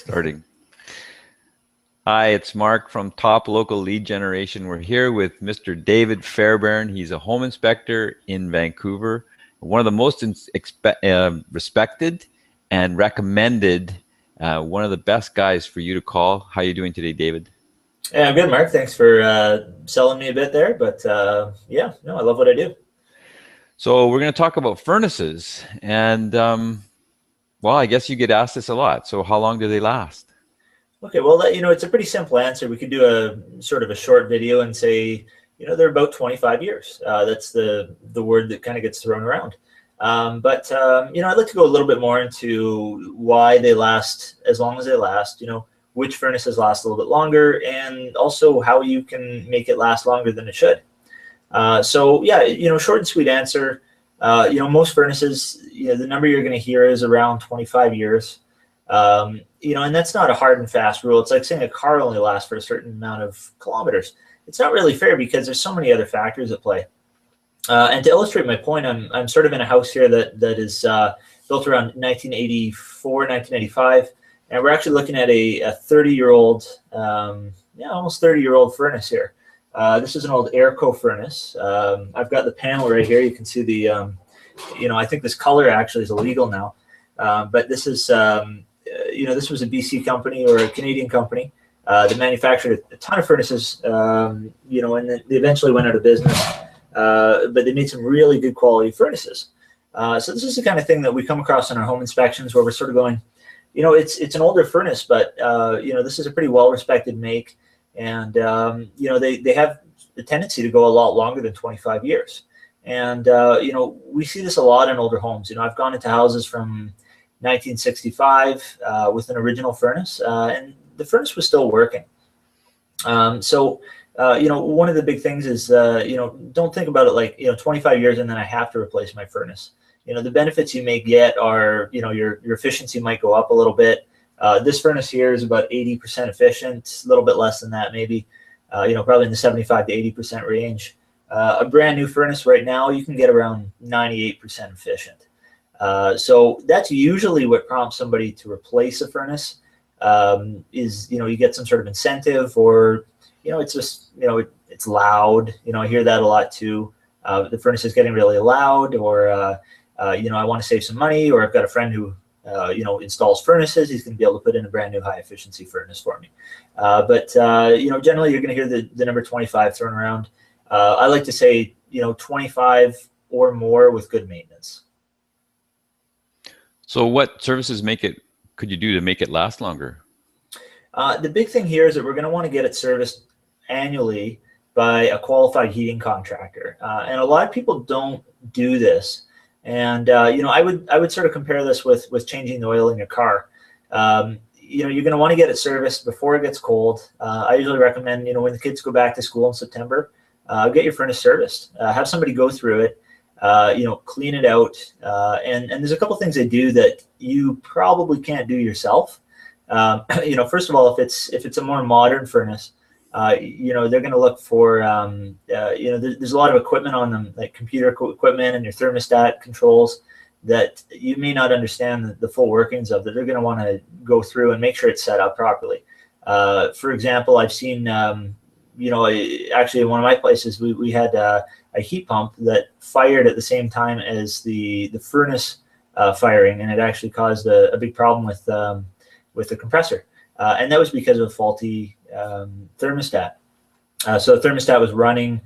Starting. Hi, it's Mark from Top Local Lead Generation. We're here with Mr. David Fairbairn. He's a home inspector in Vancouver, one of the most respected and recommended, one of the best guys for you to call. How are you doing today, David? Yeah, I'm good, Mark. Thanks for selling me a bit there, but yeah, no, I love what I do. So we're going to talk about furnaces, and well, I guess you get asked this a lot. So how long do they last? Okay, well, it's a pretty simple answer. We could do a sort of a short video and say, they're about 25 years. That's the word that kind of gets thrown around. But I'd like to go a little bit more into why they last as long as they last. Which furnaces last a little bit longer, and also how you can make it last longer than it should. So yeah, short and sweet answer. Most furnaces, the number you're going to hear is around 25 years. And that's not a hard and fast rule. It's like saying a car only lasts for a certain amount of kilometers. It's not really fair because there's so many other factors at play. And to illustrate my point, I'm sort of in a house here that is built around 1984, 1985, and we're actually looking at a 30-year-old, almost 30-year-old furnace here. This is an old Airco furnace. I've got the panel right here. You can see the, I think this color actually is illegal now, but this is, this was a BC company or a Canadian company that manufactured a ton of furnaces, and then they eventually went out of business, but they made some really good quality furnaces. So this is the kind of thing that we come across in our home inspections where we're sort of going, it's an older furnace, but, this is a pretty well-respected make. And, they have the tendency to go a lot longer than 25 years. And, we see this a lot in older homes. I've gone into houses from 1965 with an original furnace, and the furnace was still working. So one of the big things is, don't think about it like, 25 years and then I have to replace my furnace. The benefits you may get are, your efficiency might go up a little bit. This furnace here is about 80% efficient, a little bit less than that, maybe, probably in the 75 to 80% range. A brand new furnace right now, you can get around 98% efficient. So that's usually what prompts somebody to replace a furnace, is, you get some sort of incentive, or, it's just, it's loud. I hear that a lot too. The furnace is getting really loud, or, I want to save some money, or I've got a friend who, installs furnaces. He's going to be able to put in a brand new high efficiency furnace for me. Generally you're going to hear the number 25 thrown around. I like to say, 25 or more with good maintenance. So what services could you do to make it last longer? The big thing here is that we're going to want to get it serviced annually by a qualified heating contractor. And a lot of people don't do this. And, I would sort of compare this with changing the oil in your car. You're going to want to get it serviced before it gets cold. I usually recommend, when the kids go back to school in September, get your furnace serviced. Have somebody go through it, clean it out. And there's a couple things they do that you probably can't do yourself. First of all, if it's a more modern furnace, they're going to look for, there's a lot of equipment on them, like computer equipment and your thermostat controls, that you may not understand the full workings of, that they're going to want to go through and make sure it's set up properly. For example, I've seen, actually in one of my places, we had a heat pump that fired at the same time as the furnace firing, and it actually caused a big problem with the compressor. And that was because of a faulty thermostat. So the thermostat was running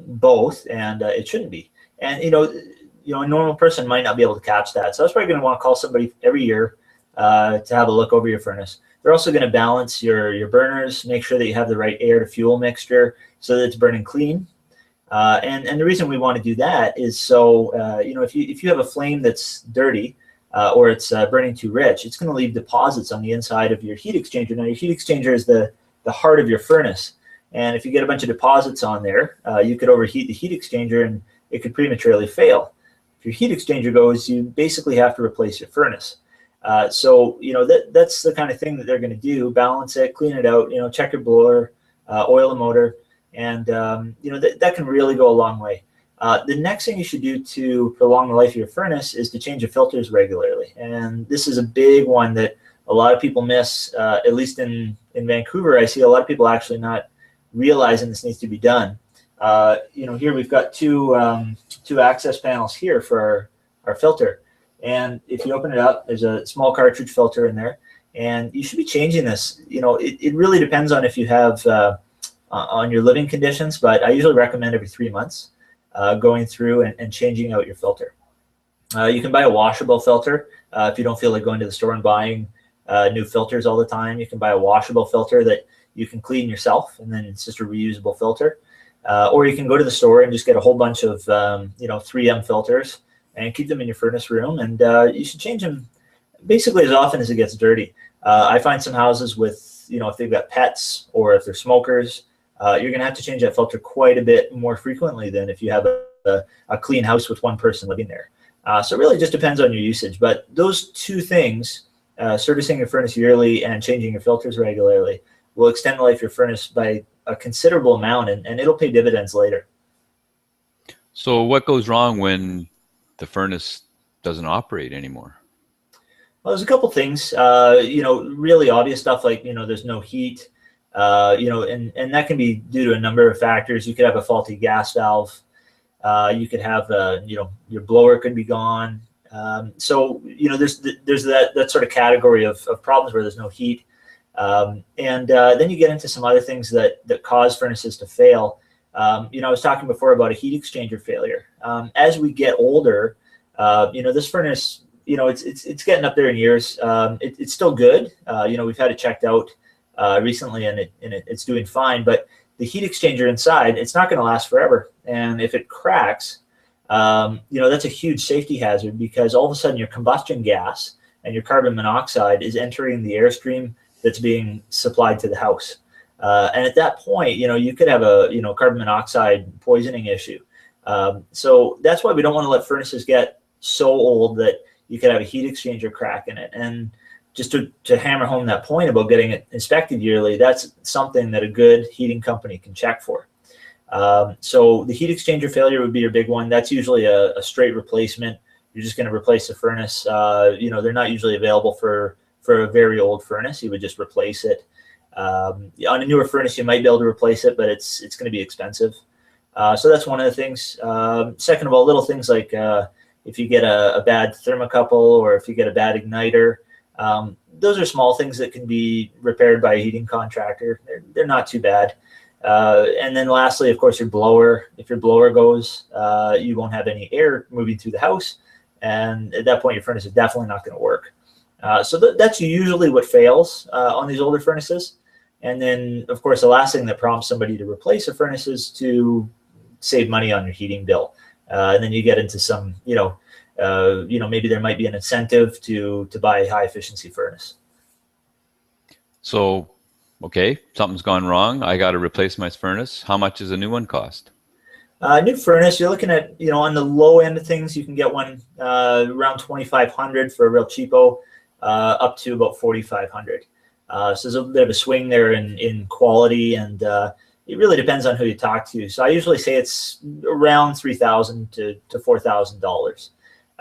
both, and it shouldn't be. And a normal person might not be able to catch that. So that's why you're going to want to call somebody every year to have a look over your furnace. They're also going to balance your burners, make sure that you have the right air to fuel mixture so that it's burning clean. And the reason we want to do that is so if you have a flame that's dirty, or it's burning too rich, it's going to leave deposits on the inside of your heat exchanger. Now, your heat exchanger is the heart of your furnace. And if you get a bunch of deposits on there, you could overheat the heat exchanger and it could prematurely fail. If your heat exchanger goes, you basically have to replace your furnace. That's the kind of thing that they're going to do: balance it, clean it out, check your blower, oil the motor, and that can really go a long way. The next thing you should do to prolong the life of your furnace is to change the filters regularly. And this is a big one that a lot of people miss, at least in Vancouver, I see a lot of people actually not realizing this needs to be done. Here we've got two access panels here for our filter. And if you open it up, there's a small cartridge filter in there, and you should be changing this. It really depends on if you have on your living conditions, but I usually recommend every 3 months going through and changing out your filter. You can buy a washable filter if you don't feel like going to the store and buying new filters all the time. You can buy a washable filter that you can clean yourself, and then it's just a reusable filter. Or you can go to the store and just get a whole bunch of 3M filters and keep them in your furnace room, and you should change them basically as often as it gets dirty. I find some houses with, if they've got pets or if they're smokers, you're going to have to change that filter quite a bit more frequently than if you have a clean house with one person living there. So it really just depends on your usage. But those two things, servicing your furnace yearly and changing your filters regularly, will extend the life of your furnace by a considerable amount, and it'll pay dividends later. So what goes wrong when the furnace doesn't operate anymore? Well, there's a couple things, really obvious stuff like, there's no heat, and that can be due to a number of factors. You could have a faulty gas valve. You could have, your blower could be gone. So there's that sort of category of problems where there's no heat. And then you get into some other things that cause furnaces to fail. I was talking before about a heat exchanger failure. As we get older, this furnace, it's getting up there in years. It's still good. We've had it checked out recently, and it's doing fine. But the heat exchanger inside, it's not going to last forever. And if it cracks, that's a huge safety hazard, because all of a sudden your combustion gas and your carbon monoxide is entering the airstream that's being supplied to the house. And at that point, you could have a, carbon monoxide poisoning issue. So that's why we don't want to let furnaces get so old that you could have a heat exchanger crack in it. And just to hammer home that point about getting it inspected yearly, that's something that a good heating company can check for. So the heat exchanger failure would be your big one. That's usually a straight replacement. You're just going to replace the furnace. They're not usually available for a very old furnace. You would just replace it. On a newer furnace, you might be able to replace it, but it's going to be expensive. So that's one of the things. Second of all, little things like if you get a bad thermocouple, or if you get a bad igniter, those are small things that can be repaired by a heating contractor. They're not too bad. And then lastly, of course, your blower. If your blower goes, you won't have any air moving through the house. And at that point, your furnace is definitely not going to work. So that's usually what fails on these older furnaces. And then, of course, the last thing that prompts somebody to replace a furnace is to save money on your heating bill. And then you get into some, maybe there might be an incentive to buy a high efficiency furnace. So, okay, something's gone wrong. I got to replace my furnace. How much does a new one cost? New furnace, you're looking at, on the low end of things, you can get one around $2,500 for a real cheapo, up to about $4,500. So there's a bit of a swing there in quality, and it really depends on who you talk to. So I usually say it's around $3,000 to $4,000.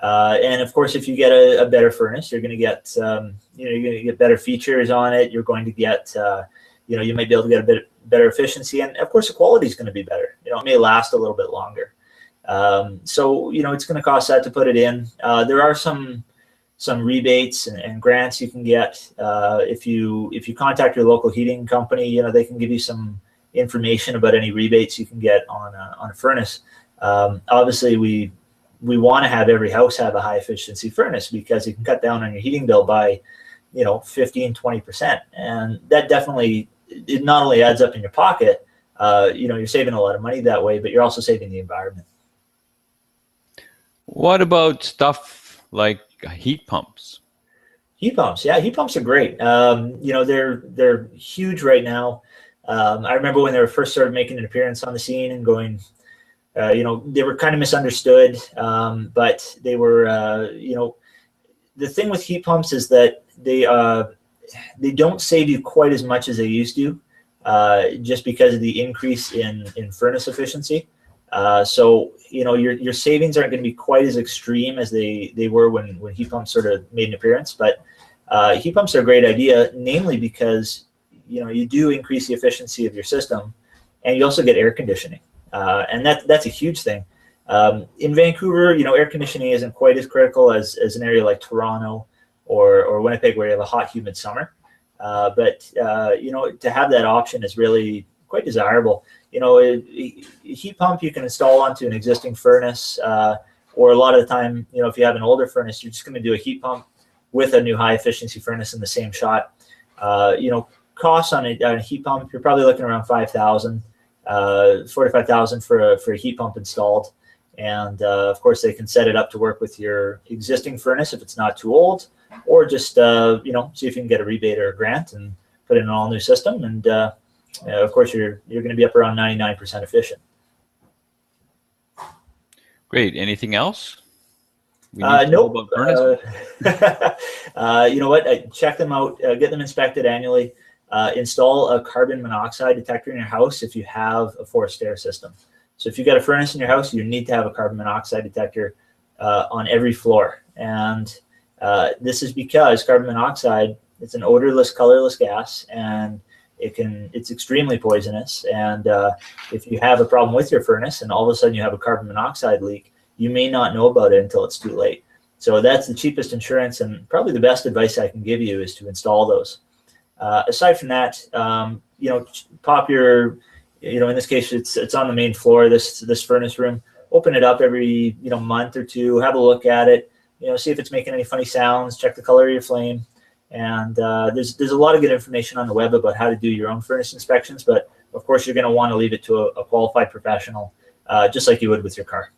And of course, if you get a better furnace, you're going to get, you're going to get better features on it. You're going to get, you might be able to get a bit better efficiency, and of course, the quality is going to be better. It may last a little bit longer. So it's going to cost that to put it in. There are some rebates and grants you can get if you contact your local heating company. They can give you some information about any rebates you can get on a furnace. Obviously, we want to have every house have a high efficiency furnace, because you can cut down on your heating bill by 15-20%, and that definitely, it not only adds up in your pocket, you're saving a lot of money that way, but you're also saving the environment. What about stuff like heat pumps? Heat pumps, yeah, heat pumps are great. They're huge right now. I remember when they were first started making an appearance on the scene and going, they were kind of misunderstood, but they were, the thing with heat pumps is that they don't save you quite as much as they used to, just because of the increase in furnace efficiency. So your savings aren't going to be quite as extreme as they were when heat pumps sort of made an appearance, but Heat pumps are a great idea, namely because you do increase the efficiency of your system, and you also get air conditioning, and that's a huge thing. In Vancouver, air conditioning isn't quite as critical as an area like Toronto or Winnipeg, where you have a hot, humid summer. But to have that option is really quite desirable. A heat pump you can install onto an existing furnace, or a lot of the time, if you have an older furnace, you're just going to do a heat pump with a new high efficiency furnace in the same shot. Costs on a heat pump, you're probably looking around 5,000, 45,000 for a heat pump installed. And of course, they can set it up to work with your existing furnace if it's not too old, or just see if you can get a rebate or a grant and put in an all new system. And of course, you're going to be up around 99% efficient. Great. Anything else? Nope. You know what? Check them out. Get them inspected annually. Install a carbon monoxide detector in your house if you have a forced air system. So if you've got a furnace in your house, you need to have a carbon monoxide detector on every floor. And this is because carbon monoxide, it's an odorless, colorless gas, and it's extremely poisonous. And if you have a problem with your furnace and all of a sudden you have a carbon monoxide leak, you may not know about it until it's too late. So that's the cheapest insurance, and probably the best advice I can give you is to install those. Aside from that, pop your, in this case, it's on the main floor, this furnace room. Open it up every month or two, have a look at it, see if it's making any funny sounds, check the color of your flame. And there's a lot of good information on the web about how to do your own furnace inspections, but of course you're going to want to leave it to a qualified professional, just like you would with your car.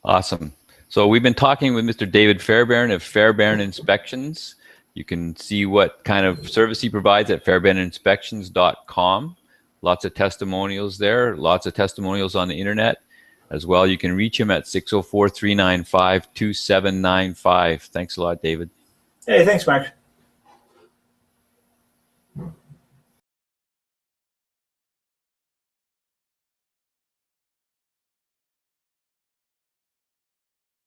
Awesome. So we've been talking with Mr. David Fairbairn of Fairbairn Inspections. You can see what kind of service he provides at fairbairninspections.com. Lots of testimonials there, lots of testimonials on the internet as well. You can reach him at 604-395-2795. Thanks a lot, David. Hey, thanks, Mark.